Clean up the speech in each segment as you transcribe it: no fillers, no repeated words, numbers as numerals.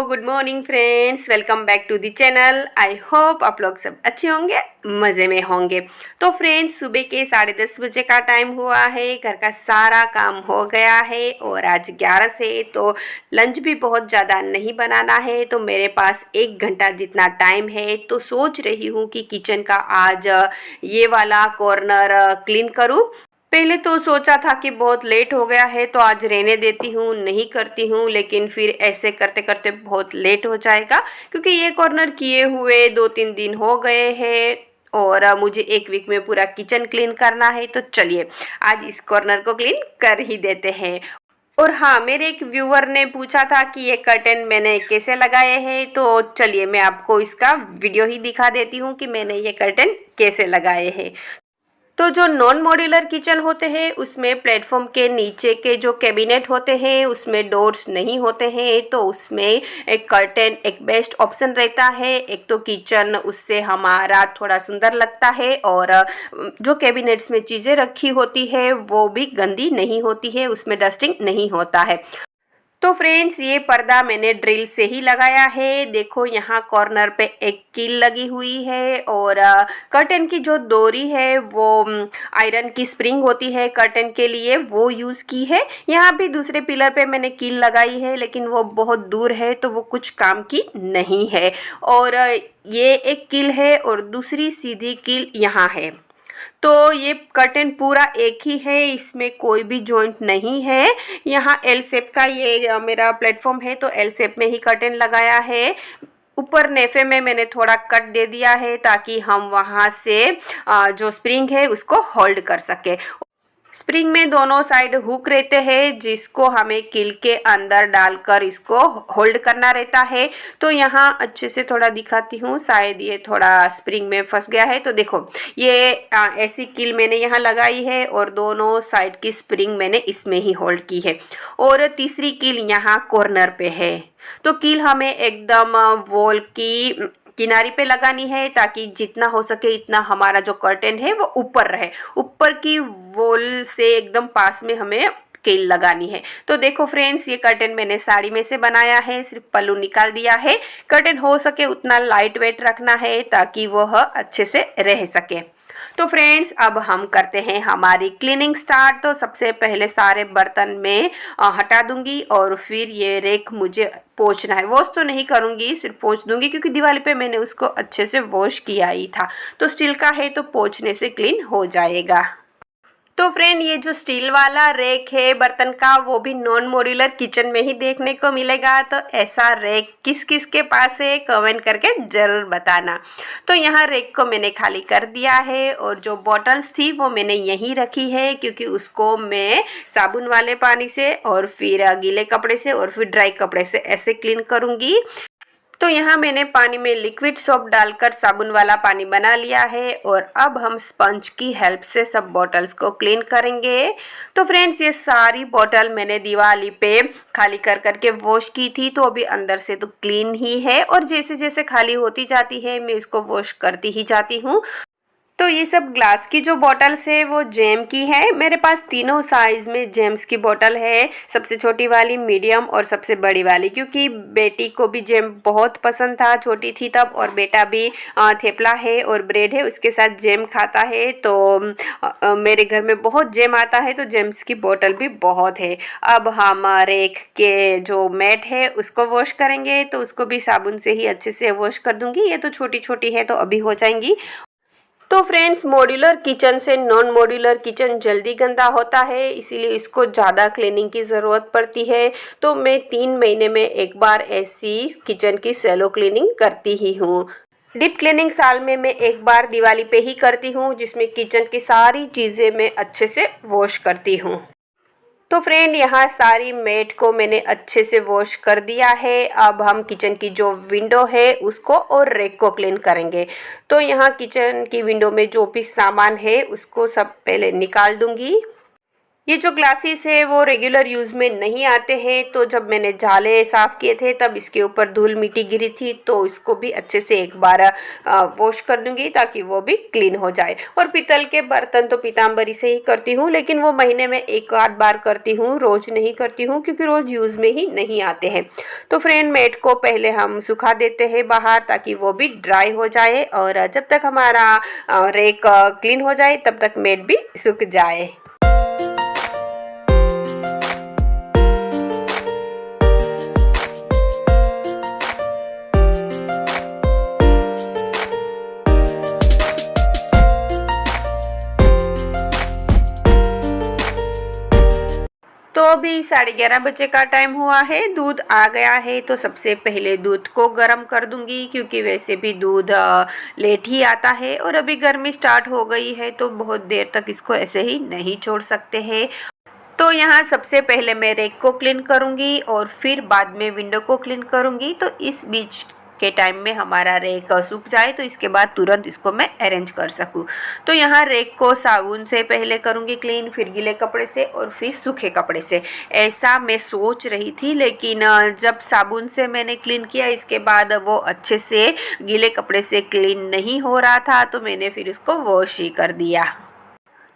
Good morning friends, welcome back to the channel. I hope आप लोग सब अच्छे होंगे, मज़े में होंगे। तो फ्रेंड्स, सुबह के 10:30 बजे का टाइम हुआ है, घर का सारा काम हो गया है और आज 11 से तो लंच भी बहुत ज़्यादा नहीं बनाना है। तो मेरे पास 1 घंटा जितना टाइम है, तो सोच रही हूँ कि किचन का आज ये वाला कॉर्नर क्लीन करूँ। पहले तो सोचा था कि बहुत लेट हो गया है तो आज रहने देती हूँ, नहीं करती हूँ, लेकिन फिर ऐसे करते करते बहुत लेट हो जाएगा क्योंकि ये कॉर्नर किए हुए 2-3 दिन हो गए हैं और मुझे 1 वीक में पूरा किचन क्लीन करना है। तो चलिए आज इस कॉर्नर को क्लीन कर ही देते हैं। और हाँ, मेरे एक व्यूअर ने पूछा था कि ये कर्टन मैंने कैसे लगाए हैं, तो चलिए मैं आपको इसका वीडियो ही दिखा देती हूँ कि मैंने ये कर्टन कैसे लगाए हैं। तो जो नॉन मॉड्यूलर किचन होते हैं उसमें प्लेटफॉर्म के नीचे के जो कैबिनेट होते हैं उसमें डोर्स नहीं होते हैं, तो उसमें एक कर्टेन एक बेस्ट ऑप्शन रहता है। एक तो किचन उससे हमारा थोड़ा सुंदर लगता है और जो कैबिनेट्स में चीज़ें रखी होती है वो भी गंदी नहीं होती है, उसमें डस्टिंग नहीं होता है। तो फ्रेंड्स, ये पर्दा मैंने ड्रिल से ही लगाया है। देखो यहाँ कॉर्नर पे एक कील लगी हुई है और कर्टन की जो डोरी है वो आयरन की स्प्रिंग होती है कर्टन के लिए, वो यूज़ की है। यहाँ भी दूसरे पिलर पे मैंने कील लगाई है लेकिन वो बहुत दूर है तो वो कुछ काम की नहीं है। और ये एक कील है और दूसरी सीधी कील यहाँ है। तो ये कर्टेन पूरा एक ही है, इसमें कोई भी जॉइंट नहीं है। यहाँ एल शेप का ये मेरा प्लेटफॉर्म है तो एल शेप में ही कर्टेन लगाया है। ऊपर नेफे में मैंने थोड़ा कट दे दिया है ताकि हम वहाँ से जो स्प्रिंग है उसको होल्ड कर सके। स्प्रिंग में दोनों साइड हुक रहते हैं जिसको हमें कील के अंदर डालकर इसको होल्ड करना रहता है। तो यहाँ अच्छे से थोड़ा दिखाती हूँ, शायद ये थोड़ा स्प्रिंग में फंस गया है। तो देखो ये ऐसी कील मैंने यहाँ लगाई है और दोनों साइड की स्प्रिंग मैंने इसमें ही होल्ड की है और तीसरी कील यहाँ कॉर्नर पे है। तो कील हमें एकदम वॉल की किनारी पे लगानी है ताकि जितना हो सके इतना हमारा जो कर्टेन है वो ऊपर रहे, ऊपर की वॉल से एकदम पास में हमें कील लगानी है। तो देखो फ्रेंड्स, ये कर्टेन मैंने साड़ी में से बनाया है, सिर्फ पल्लू निकाल दिया है। कर्टेन हो सके उतना लाइट वेट रखना है ताकि वह अच्छे से रह सके। तो फ्रेंड्स, अब हम करते हैं हमारी क्लीनिंग स्टार्ट। तो सबसे पहले सारे बर्तन में हटा दूंगी और फिर ये रेक मुझे पोंछना है। वॉश तो नहीं करूंगी, सिर्फ पोंछ दूंगी क्योंकि दिवाली पे मैंने उसको अच्छे से वॉश किया ही था। तो स्टील का है तो पोंछने से क्लीन हो जाएगा। तो फ्रेंड, ये जो स्टील वाला रैक है बर्तन का वो भी नॉन मॉड्यूलर किचन में ही देखने को मिलेगा। तो ऐसा रैक किस किस के पास है कमेंट करके ज़रूर बताना। तो यहाँ रैक को मैंने खाली कर दिया है और जो बॉटल्स थी वो मैंने यहीं रखी है क्योंकि उसको मैं साबुन वाले पानी से और फिर गीले कपड़े से और फिर ड्राई कपड़े से ऐसे क्लीन करूँगी। तो यहाँ मैंने पानी में लिक्विड सोप डालकर साबुन वाला पानी बना लिया है और अब हम स्पंज की हेल्प से सब बॉटल्स को क्लीन करेंगे। तो फ्रेंड्स, ये सारी बॉटल मैंने दिवाली पे खाली कर करके वॉश की थी, तो अभी अंदर से तो क्लीन ही है और जैसे जैसे खाली होती जाती है मैं इसको वॉश करती ही जाती हूँ। तो ये सब ग्लास की जो बॉटल्स है वो जेम की है। मेरे पास तीनों साइज़ में जेम्स की बॉटल है, सबसे छोटी वाली, मीडियम और सबसे बड़ी वाली, क्योंकि बेटी को भी जेम बहुत पसंद था, छोटी थी तब, और बेटा भी थेपला है और ब्रेड है उसके साथ जेम खाता है। तो मेरे घर में बहुत जेम आता है तो जेम्स की बॉटल भी बहुत है। अब हम रेक के जो मैट है उसको वॉश करेंगे, तो उसको भी साबुन से ही अच्छे से वॉश कर दूँगी। ये तो छोटी छोटी है तो अभी हो जाएंगी। तो फ्रेंड्स, मॉड्यूलर किचन से नॉन मॉड्यूलर किचन जल्दी गंदा होता है, इसीलिए इसको ज़्यादा क्लीनिंग की ज़रूरत पड़ती है। तो मैं 3 महीने में एक बार ऐसी किचन की सेलो क्लीनिंग करती ही हूँ। डीप क्लीनिंग साल में मैं एक बार दिवाली पे ही करती हूँ जिसमें किचन की सारी चीज़ें मैं अच्छे से वॉश करती हूँ। तो फ्रेंड, यहाँ सारी मैट को मैंने अच्छे से वॉश कर दिया है। अब हम किचन की जो विंडो है उसको और रैक को क्लीन करेंगे। तो यहाँ किचन की विंडो में जो भी सामान है उसको सब पहले निकाल दूंगी। ये जो ग्लासेस है वो रेगुलर यूज़ में नहीं आते हैं, तो जब मैंने जाले साफ़ किए थे तब इसके ऊपर धूल मिट्टी गिरी थी, तो इसको भी अच्छे से एक बार वॉश कर दूंगी ताकि वो भी क्लीन हो जाए। और पीतल के बर्तन तो पीताम्बरी से ही करती हूँ, लेकिन वो महीने में एक आध बार करती हूँ, रोज़ नहीं करती हूँ क्योंकि रोज़ यूज़ में ही नहीं आते हैं। तो फ्रेंड मैट को पहले हम सुखा देते हैं बाहर ताकि वो भी ड्राई हो जाए, और जब तक हमारा रेक क्लीन हो जाए तब तक मैट भी सूख जाए। तो अभी 11:30 बजे का टाइम हुआ है, दूध आ गया है। तो सबसे पहले दूध को गर्म कर दूंगी क्योंकि वैसे भी दूध लेट ही आता है, और अभी गर्मी स्टार्ट हो गई है तो बहुत देर तक इसको ऐसे ही नहीं छोड़ सकते हैं। तो यहाँ सबसे पहले मैं रेक को क्लीन करूँगी और फिर बाद में विंडो को क्लीन करूँगी। तो इस बीच के टाइम में हमारा रेक सूख जाए तो इसके बाद तुरंत इसको मैं अरेंज कर सकूँ। तो यहाँ रेक को साबुन से पहले करूँगी क्लीन, फिर गीले कपड़े से और फिर सूखे कपड़े से। ऐसा मैं सोच रही थी, लेकिन जब साबुन से मैंने क्लीन किया इसके बाद वो अच्छे से गीले कपड़े से क्लीन नहीं हो रहा था, तो मैंने फिर उसको वॉश ही कर दिया।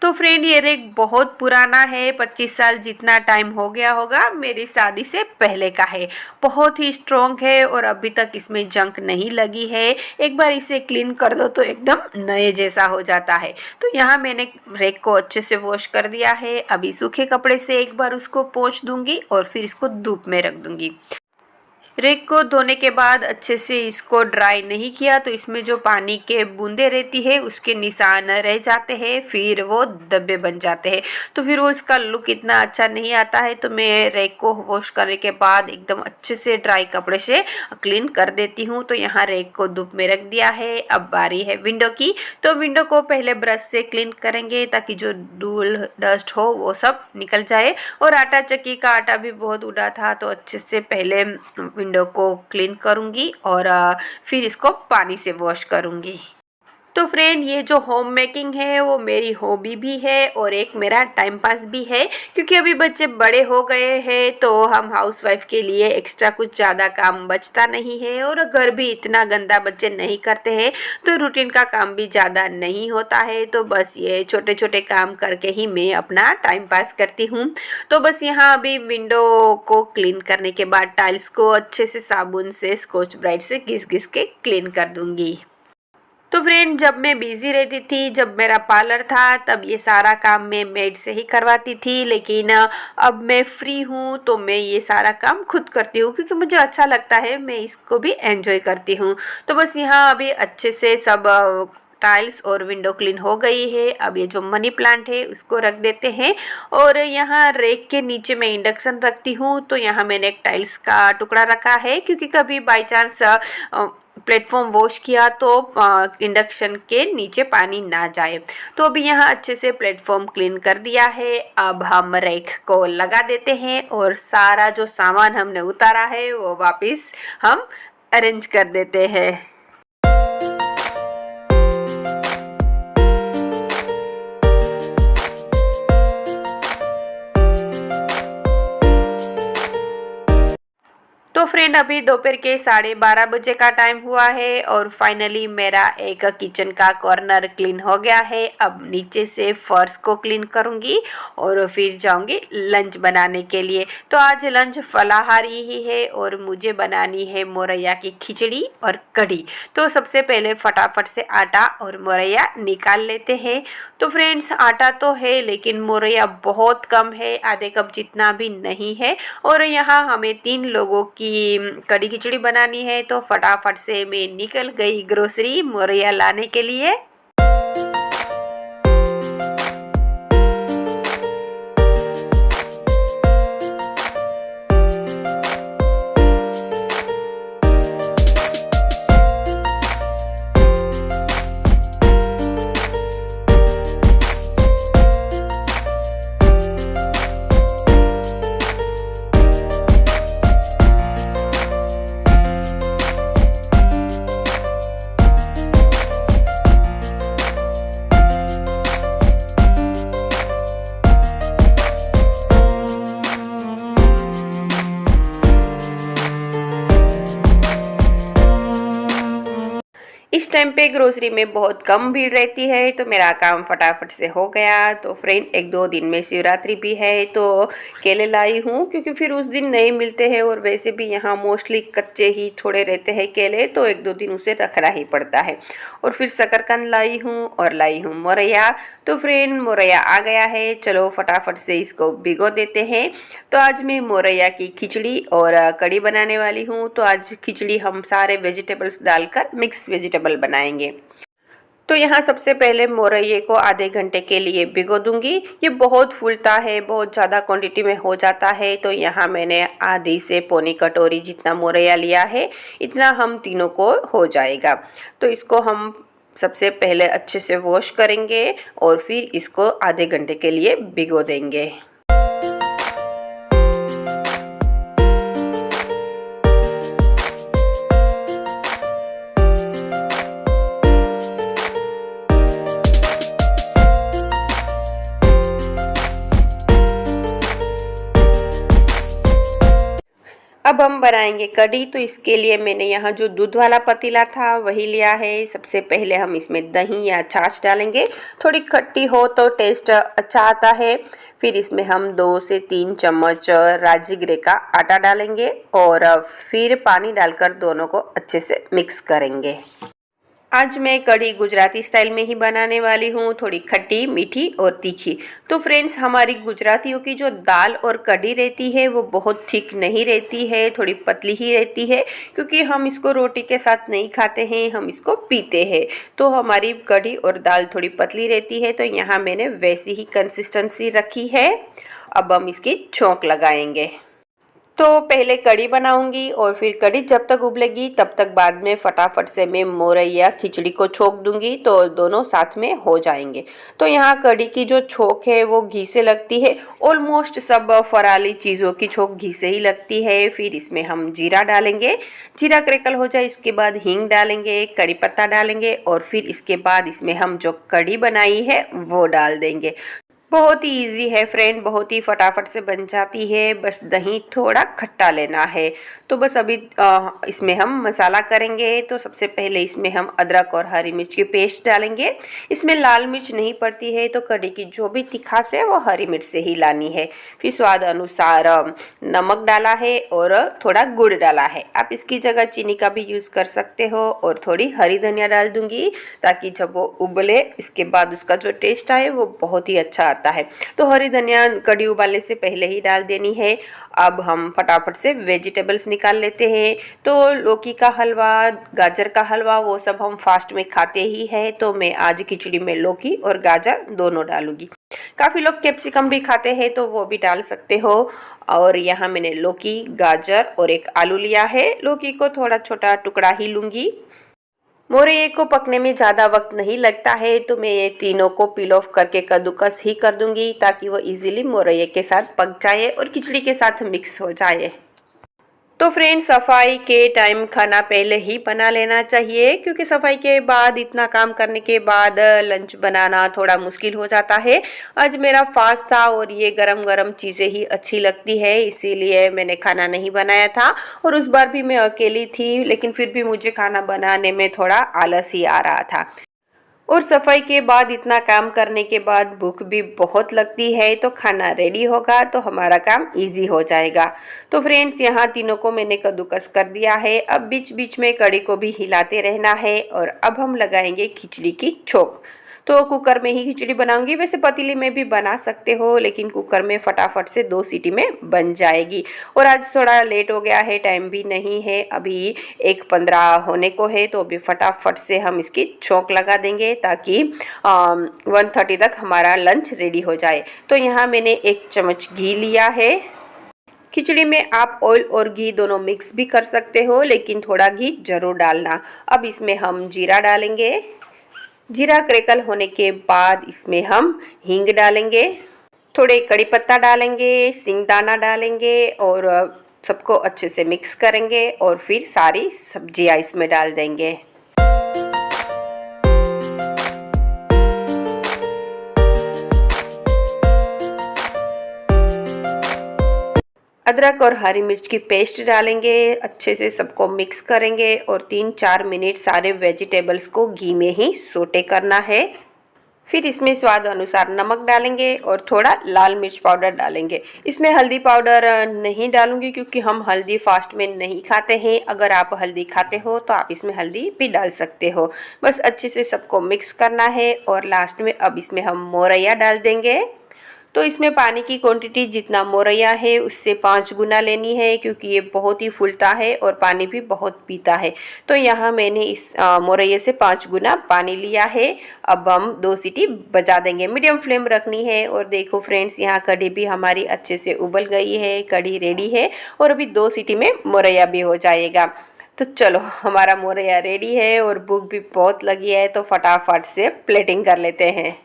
तो फ्रेंड ये रेक बहुत पुराना है, 25 साल जितना टाइम हो गया होगा, मेरी शादी से पहले का है। बहुत ही स्ट्रॉन्ग है और अभी तक इसमें जंक नहीं लगी है। एक बार इसे क्लीन कर दो तो एकदम नए जैसा हो जाता है। तो यहाँ मैंने रेक को अच्छे से वॉश कर दिया है। अभी सूखे कपड़े से एक बार उसको पोंछ दूंगी और फिर इसको धूप में रख दूंगी। रेक को धोने के बाद अच्छे से इसको ड्राई नहीं किया तो इसमें जो पानी के बूंदे रहती है उसके निशान रह जाते हैं, फिर वो धब्बे बन जाते हैं, तो फिर वो इसका लुक इतना अच्छा नहीं आता है। तो मैं रेक को वॉश करने के बाद एकदम अच्छे से ड्राई कपड़े से क्लीन कर देती हूँ। तो यहाँ रेक को धूप में रख दिया है। अब बारी है विंडो की। तो विंडो को पहले ब्रश से क्लीन करेंगे ताकि जो धूल डस्ट हो वो सब निकल जाए। और आटा चक्की का आटा भी बहुत उड़ा था, तो अच्छे से पहले विंडो को क्लीन करूंगी और फिर इसको पानी से वॉश करूंगी। तो फ्रेंड ये जो होम मेकिंग है वो मेरी हॉबी भी है और एक मेरा टाइम पास भी है, क्योंकि अभी बच्चे बड़े हो गए हैं तो हम हाउसवाइफ के लिए एक्स्ट्रा कुछ ज़्यादा काम बचता नहीं है, और घर भी इतना गंदा बच्चे नहीं करते हैं तो रूटीन का काम भी ज़्यादा नहीं होता है। तो बस ये छोटे छोटे काम करके ही मैं अपना टाइम पास करती हूँ। तो बस यहाँ अभी विंडो को क्लीन करने के बाद टाइल्स को अच्छे से साबुन से स्कॉच ब्राइट से घिस घिस के क्लीन कर दूँगी। तो फ्रेंड जब मैं बिज़ी रहती थी, जब मेरा पार्लर था, तब ये सारा काम मैं मेड से ही करवाती थी, लेकिन अब मैं फ्री हूँ तो मैं ये सारा काम खुद करती हूँ क्योंकि मुझे अच्छा लगता है, मैं इसको भी एंजॉय करती हूँ। तो बस यहाँ अभी अच्छे से सब टाइल्स और विंडो क्लीन हो गई है। अब ये जो मनी प्लांट है उसको रख देते हैं, और यहाँ रेक के नीचे मैं इंडक्शन रखती हूँ। तो यहाँ मैंने एक टाइल्स का टुकड़ा रखा है क्योंकि कभी बाई चांस प्लेटफॉर्म वॉश किया तो इंडक्शन के नीचे पानी ना जाए। तो अभी यहाँ अच्छे से प्लेटफॉर्म क्लीन कर दिया है। अब हम रेक को लगा देते हैं और सारा जो सामान हमने उतारा है वो वापस हम अरेंज कर देते हैं। तो फ्रेंड अभी दोपहर के 12:30 बजे का टाइम हुआ है और फाइनली मेरा एक किचन का कॉर्नर क्लीन हो गया है। अब नीचे से फर्श को क्लीन करूँगी और फिर जाऊँगी लंच बनाने के लिए। तो आज लंच फलाहारी ही है और मुझे बनानी है मोरैया की खिचड़ी और कढ़ी। तो सबसे पहले फटाफट से आटा और मोरैया निकाल लेते हैं। तो फ्रेंड्स आटा तो है लेकिन मोरैया बहुत कम है, आधे कप जितना भी नहीं है, और यहाँ हमें 3 लोगों की कड़ी खिचड़ी बनानी है। तो फटाफट से मैं निकल गई ग्रोसरी मोरैया लाने के लिए। इस टाइम पे ग्रोसरी में बहुत कम भीड़ रहती है, तो मेरा काम फटाफट से हो गया। तो फ्रेंड, एक दो दिन में शिवरात्रि भी है, तो केले लाई हूँ क्योंकि फिर उस दिन नहीं मिलते हैं, और वैसे भी यहाँ मोस्टली कच्चे ही थोड़े रहते हैं केले, तो एक दो दिन उसे रखना ही पड़ता है। और फिर शकरकंद लाई हूँ और लाई हूँ मोरैया। तो फ्रेंड, मोरैया आ गया है, चलो फटाफट से इसको भिगो देते हैं। तो आज मैं मोरैया की खिचड़ी और कढ़ी बनाने वाली हूँ। तो आज खिचड़ी हम सारे वेजिटेबल्स डालकर मिक्स वेजिटेबल बनाएंगे। तो यहाँ सबसे पहले मोरैये को आधे घंटे के लिए भिगो दूंगी। ये बहुत फूलता है, बहुत ज़्यादा क्वांटिटी में हो जाता है, तो यहाँ मैंने आधी से पौनी कटोरी जितना मोरैया लिया है, इतना हम तीनों को हो जाएगा। तो इसको हम सबसे पहले अच्छे से वॉश करेंगे और फिर इसको आधे घंटे के लिए भिगो देंगे। अब हम बनाएंगे कढ़ी। तो इसके लिए मैंने यहाँ जो दूध वाला पतीला था वही लिया है। सबसे पहले हम इसमें दही या छाछ डालेंगे। थोड़ी खट्टी हो तो टेस्ट अच्छा आता है। फिर इसमें हम 2 से 3 चम्मच राजगिरे का आटा डालेंगे और फिर पानी डालकर दोनों को अच्छे से मिक्स करेंगे। आज मैं कढ़ी गुजराती स्टाइल में ही बनाने वाली हूँ, थोड़ी खट्टी, मीठी और तीखी। तो फ्रेंड्स, हमारी गुजरातियों की जो दाल और कढ़ी रहती है वो बहुत थिक नहीं रहती है, थोड़ी पतली ही रहती है, क्योंकि हम इसको रोटी के साथ नहीं खाते हैं, हम इसको पीते हैं। तो हमारी कढ़ी और दाल थोड़ी पतली रहती है, तो यहाँ मैंने वैसी ही कंसिस्टेंसी रखी है। अब हम इसकी छौंक लगाएंगे। तो पहले कढ़ी बनाऊंगी और फिर कढ़ी जब तक उबलेगी तब तक बाद में फटाफट से मैं मोरैया खिचड़ी को छोंक दूंगी, तो दोनों साथ में हो जाएंगे। तो यहाँ कढ़ी की जो छोंक है वो घी से लगती है। ऑलमोस्ट सब फराली चीज़ों की छोंक घी से ही लगती है। फिर इसमें हम जीरा डालेंगे। जीरा क्रैकल हो जाए इसके बाद हींग डालेंगे, कड़ी पत्ता डालेंगे और फिर इसके बाद इसमें हम जो कढ़ी बनाई है वो डाल देंगे। बहुत ही इजी है फ्रेंड, बहुत ही फटाफट से बन जाती है। बस दही थोड़ा खट्टा लेना है। तो बस अभी इसमें हम मसाला करेंगे। तो सबसे पहले इसमें हम अदरक और हरी मिर्च की पेस्ट डालेंगे। इसमें लाल मिर्च नहीं पड़ती है, तो कढ़ी की जो भी तिखास है वो हरी मिर्च से ही लानी है। फिर स्वाद अनुसार नमक डाला है और थोड़ा गुड़ डाला है। आप इसकी जगह चीनी का भी यूज़ कर सकते हो। और थोड़ी हरी धनिया डाल दूंगी ताकि जब वो उबले इसके बाद उसका जो टेस्ट आए वो बहुत ही अच्छा आता है। तो हरी धनिया कढ़ी उबालने से पहले ही डाल देनी है। अब हम फटाफट से वेजिटेबल्स निकाल लेते हैं। तो लौकी का हलवा, गाजर का हलवा, वो सब हम फास्ट में खाते ही हैं। तो मैं आज खिचड़ी में लौकी और गाजर दोनों डालूंगी। काफ़ी लोग कैप्सिकम भी खाते हैं, तो वो भी डाल सकते हो। और यहाँ मैंने लौकी, गाजर और एक आलू लिया है। लौकी को थोड़ा छोटा टुकड़ा ही लूँगी। मोरैये को पकने में ज़्यादा वक्त नहीं लगता है, तो मैं ये तीनों को पील ऑफ करके कद्दूकस ही कर दूंगी ताकि वो इजीली मोरैये के साथ पक जाए और खिचड़ी के साथ मिक्स हो जाए। तो फ्रेंड, सफाई के टाइम खाना पहले ही बना लेना चाहिए, क्योंकि सफाई के बाद इतना काम करने के बाद लंच बनाना थोड़ा मुश्किल हो जाता है। आज मेरा फास्ट था और ये गरम गरम चीज़ें ही अच्छी लगती है, इसीलिए मैंने खाना नहीं बनाया था। और उस बार भी मैं अकेली थी, लेकिन फिर भी मुझे खाना बनाने में थोड़ा आलस ही आ रहा था। और सफाई के बाद इतना काम करने के बाद भूख भी बहुत लगती है, तो खाना रेडी होगा तो हमारा काम इजी हो जाएगा। तो फ्रेंड्स, यहाँ तीनों को मैंने कद्दूकस कर दिया है। अब बीच बीच में कढ़ी को भी हिलाते रहना है। और अब हम लगाएंगे खिचड़ी की छोंक। तो कुकर में ही खिचड़ी बनाऊंगी। वैसे पतीले में भी बना सकते हो, लेकिन कुकर में फटाफट से 2 सीटी में बन जाएगी। और आज थोड़ा लेट हो गया है, टाइम भी नहीं है, अभी 1:15 होने को है। तो अभी फटाफट से हम इसकी छोंक लगा देंगे ताकि 1:30 तक हमारा लंच रेडी हो जाए। तो यहाँ मैंने 1 चम्मच घी लिया है। खिचड़ी में आप ऑयल और घी दोनों मिक्स भी कर सकते हो, लेकिन थोड़ा घी जरूर डालना। अब इसमें हम जीरा डालेंगे। जीरा क्रैकल होने के बाद इसमें हम हींग डालेंगे, थोड़े कड़ी पत्ता डालेंगे, सिंगदाना डालेंगे और सबको अच्छे से मिक्स करेंगे और फिर सारी सब्जियां इसमें डाल देंगे। अदरक और हरी मिर्च की पेस्ट डालेंगे, अच्छे से सबको मिक्स करेंगे और 3-4 मिनट सारे वेजिटेबल्स को घी में ही सोटे करना है। फिर इसमें स्वाद अनुसार नमक डालेंगे और थोड़ा लाल मिर्च पाउडर डालेंगे। इसमें हल्दी पाउडर नहीं डालूंगी क्योंकि हम हल्दी फास्ट में नहीं खाते हैं। अगर आप हल्दी खाते हो तो आप इसमें हल्दी भी डाल सकते हो। बस अच्छे से सबको मिक्स करना है और लास्ट में अब इसमें हम मोरैया डाल देंगे। तो इसमें पानी की क्वांटिटी जितना मोरैया है उससे 5 गुना लेनी है क्योंकि ये बहुत ही फूलता है और पानी भी बहुत पीता है। तो यहाँ मैंने इस मोरैये से 5 गुना पानी लिया है। अब हम 2 सीटी बजा देंगे, मीडियम फ्लेम रखनी है। और देखो फ्रेंड्स, यहाँ कढ़ी भी हमारी अच्छे से उबल गई है, कढ़ी रेडी है और अभी 2 सीटी में मोरैया भी हो जाएगा। तो चलो, हमारा मोरैया रेडी है और भूख भी बहुत लगी है, तो फटाफट से प्लेटिंग कर लेते हैं।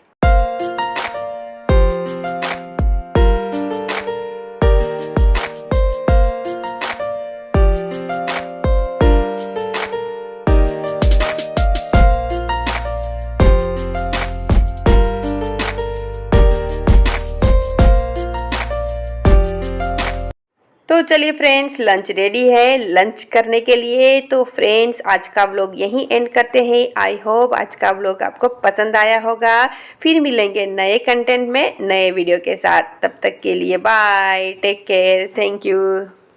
तो चलिए फ्रेंड्स, लंच रेडी है लंच करने के लिए। तो फ्रेंड्स, आज का व्लॉग यहीं एंड करते हैं। आई होप आज का व्लॉग आपको पसंद आया होगा। फिर मिलेंगे नए कंटेंट में नए वीडियो के साथ। तब तक के लिए bye, take care, thank you.